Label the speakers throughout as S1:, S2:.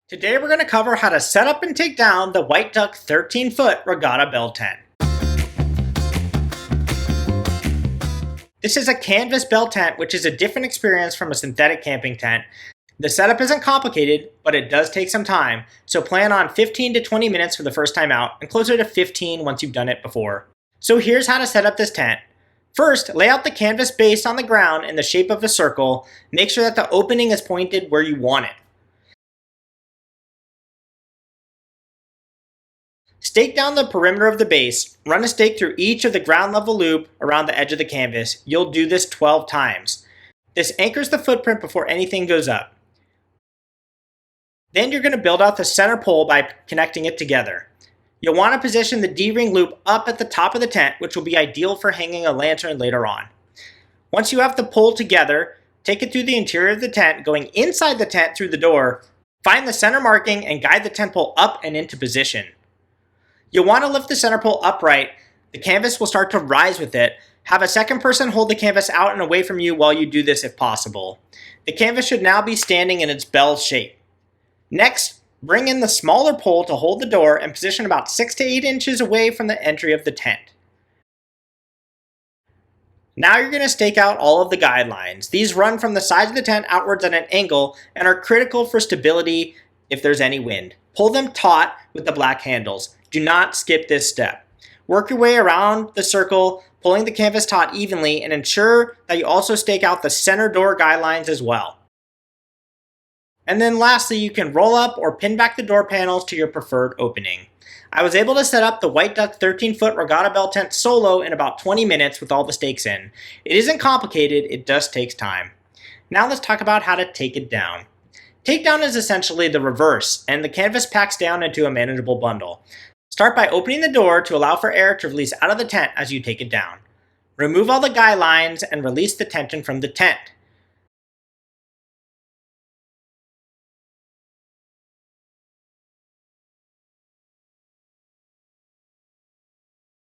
S1: Today we're going to cover how to set up and take down the White Duck 13-foot Regatta bell tent. This is a canvas bell tent, which is a different experience from a synthetic camping tent. The setup isn't complicated, but it does take some time, so plan on 15 to 20 minutes for the first time out, and closer to 15 once you've done it before. So here's how to set up this tent. First, lay out the canvas base on the ground in the shape of a circle. Make sure that the opening is pointed where you want it. Stake down the perimeter of the base. Run a stake through each of the ground level loop around the edge of the canvas. You'll do this 12 times. This anchors the footprint before anything goes up. Then you're going to build out the center pole by connecting it together. You'll want to position the D-ring loop up at the top of the tent, which will be ideal for hanging a lantern later on. Once you have the pole together, take it through the interior of the tent, going inside the tent through the door. Find the center marking and guide the tent pole up and into position. You'll want to lift the center pole upright. The canvas will start to rise with it. Have a second person hold the canvas out and away from you while you do this if possible. The canvas should now be standing in its bell shape. Next, bring in the smaller pole to hold the door and position about 6 to 8 inches away from the entry of the tent. Now you're going to stake out all of the guidelines. These run from the sides of the tent outwards at an angle and are critical for stability if there's any wind. Pull them taut with the black handles. Do not skip this step. Work your way around the circle, pulling the canvas taut evenly, and ensure that you also stake out the center door guidelines as well. And then lastly, you can roll up or pin back the door panels to your preferred opening. I was able to set up the White Duck 13-foot Regatta bell tent solo in about 20 minutes with all the stakes in. It isn't complicated, it just takes time. Now let's talk about how to take it down. Takedown is essentially the reverse, and the canvas packs down into a manageable bundle. Start by opening the door to allow for air to release out of the tent as you take it down. Remove all the guy lines and release the tension from the tent.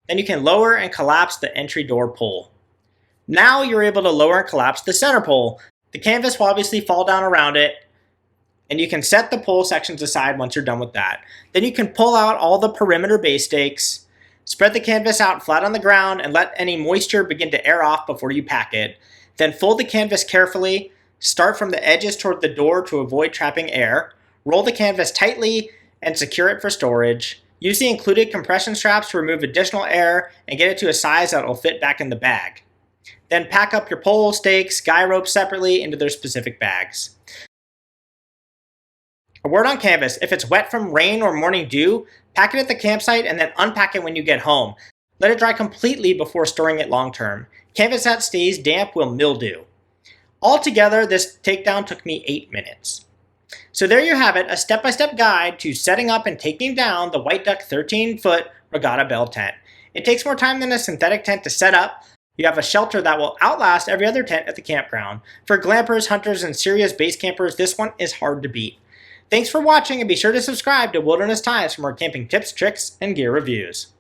S1: Then you can lower and collapse the entry door pole. Now you're able to lower and collapse the center pole. The canvas will obviously fall down around it, and you can set the pole sections aside once you're done with that. Then you can pull out all the perimeter base stakes, spread the canvas out flat on the ground, and let any moisture begin to air off before you pack it. Then fold the canvas carefully, start from the edges toward the door to avoid trapping air, roll the canvas tightly, and secure it for storage. Use the included compression straps to remove additional air and get it to a size that will fit back in the bag. Then pack up your pole, stakes, guy ropes separately into their specific bags. A word on canvas: if it's wet from rain or morning dew, pack it at the campsite and then unpack it when you get home. Let it dry completely before storing it long term. Canvas that stays damp will mildew. Altogether, this takedown took me 8 minutes. So there you have it, a step-by-step guide to setting up and taking down the White Duck 13-foot Regatta bell tent. It takes more time than a synthetic tent to set up. You have a shelter that will outlast every other tent at the campground. For glampers, hunters, and serious base campers, this one is hard to beat. Thanks for watching, and be sure to subscribe to Wilderness Times for more camping tips, tricks, and gear reviews.